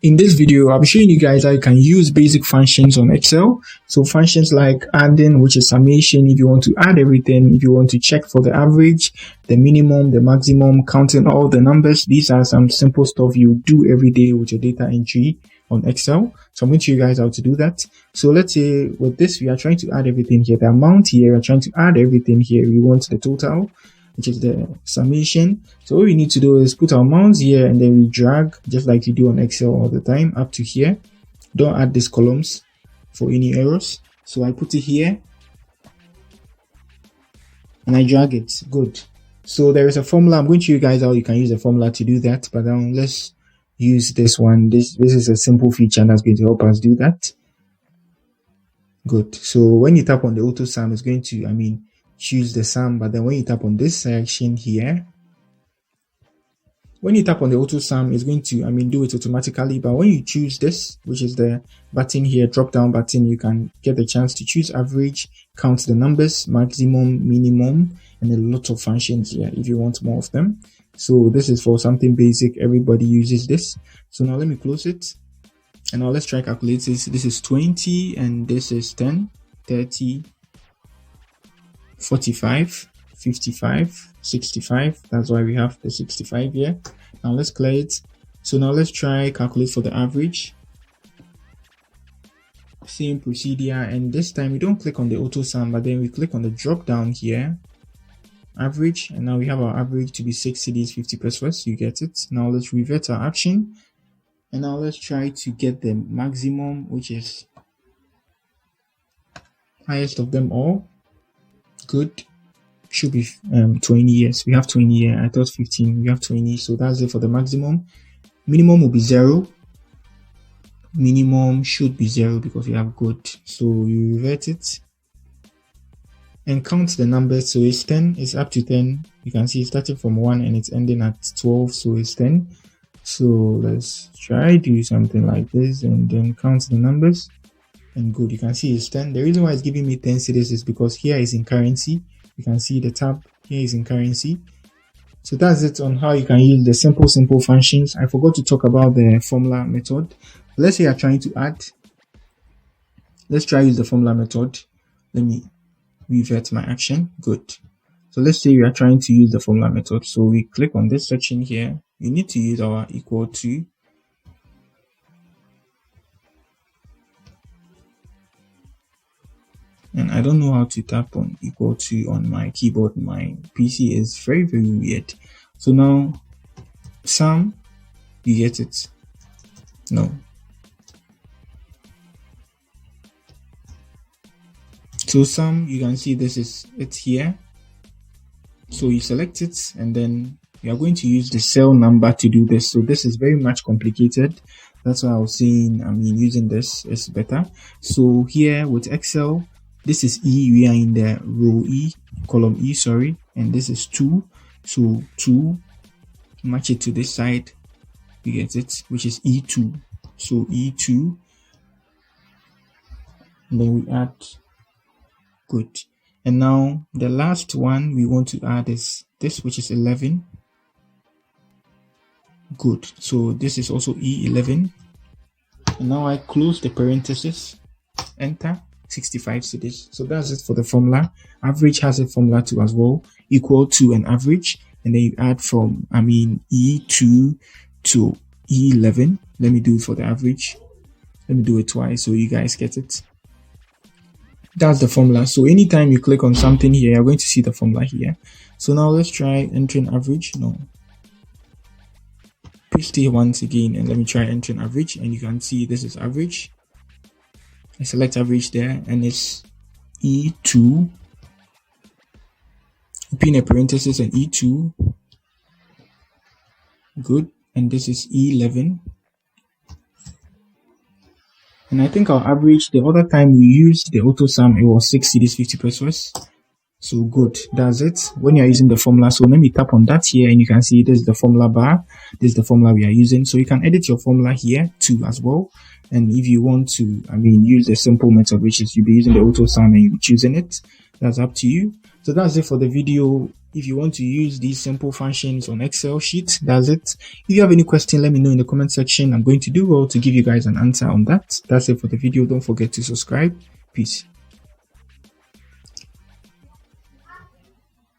In this video, I'll be showing you guys how you can use basic functions on Excel. So functions like adding, which is summation, if you want to add everything, if you want to check for the average, the minimum, the maximum, counting all the numbers. These are some simple stuff you do every day with your data entry on Excel. So I'm going to show you guys how to do that. So let's say with this, we are trying to add everything here. The amount here, we're trying to add everything here. We want the total, which is the summation. So what we need to do is put our mouse here and then we drag, just like you do on Excel all the time, up to here. Don't add these columns for any errors. So I put it here and I drag it. Good. So there is a formula. I'm going to show you guys how you can use a formula to do that, but let's use this one. This is a simple feature that's going to help us do that. Good. So when you tap on the auto sum, it's going to, choose the sum, but then when you tap on this section here, when you tap on the auto sum, it's going to do it automatically. But when you choose this, which is the button here, drop down button, you can get the chance to choose average, count the numbers, maximum, minimum, and a lot of functions here if you want more of them. So this is for something basic. Everybody uses this. So now let me close it, and now let's try calculate this. This is 20 and this is 10, 30, 45, 55, 65. That's why we have the 65 here. Now let's clear it. So now let's try calculate for the average. Same procedure, and this time we don't click on the auto sum, but then we click on the drop down here, average, and now we have our average to be 6 cedis 50 pesos. You get it. Now let's revert our action, and now let's try to get the maximum, which is highest of them all. Good. Should be 20 years. We have 20 here. I thought 15. We have 20. So that's it for the maximum. Minimum will be 0. Minimum should be 0 because we have good. So you revert it and count the numbers. So it's 10. It's up to 10. You can see it's starting from 1 and it's ending at 12. So it's 10. So let's try do something like this and then count the numbers. And good, you can see it's 10. The reason why it's giving me 10 cedis is because here is in currency. You can see the tab here is in currency. So that's it on how you can use the simple functions. I forgot to talk about the formula method. Let's say you're trying to add. Let's try use the formula method. Let me revert my action. Good. So let's say we are trying to use the formula method. So we click on this section here. You need to use our equal to. And I don't know how to tap on equal to on my keyboard. My PC is very weird. So now sum, you get it? No. So sum, you can see this is it here. So you select it and then you are going to use the cell number to do this. So this is very much complicated. That's why I was saying, using this is better. So here with Excel, this is E, we are in the row E, column E, sorry, and this is 2. So 2, match it to this side, you get it, which is E2. So E2, and then we add, good. And now the last one we want to add is this, which is 11. Good. So this is also E11. And now I close the parenthesis, enter. 65 cedis. So that's it for the formula. Average has a formula too as well, equal to an average, and then you add from E2 to E11. Let me do it for the average. Let me do it twice so you guys get it. That's the formula. So anytime you click on something here, you're going to see the formula here. So now let's try entering average. No, paste it once again and let me try entering average, and you can see this is average. I select average there and it's E2, open a parenthesis and E2, good, and this is E11. And I think our average, the other time we used the auto sum, it was 6 cedis 50 pesos. So good, that's it when you're using the formula. So let me tap on that here and you can see this is the formula bar. This is the formula we are using. So you can edit your formula here too as well. And if you want to, use a simple method, which is you'll be using the auto sum and you'll be choosing it, that's up to you. So that's it for the video. if you want to use these simple functions on Excel sheet. That's it. If you have any question, let me know in the comment section. I'm going to do well to give you guys an answer on that. That's it for the video. Don't forget to subscribe. Peace.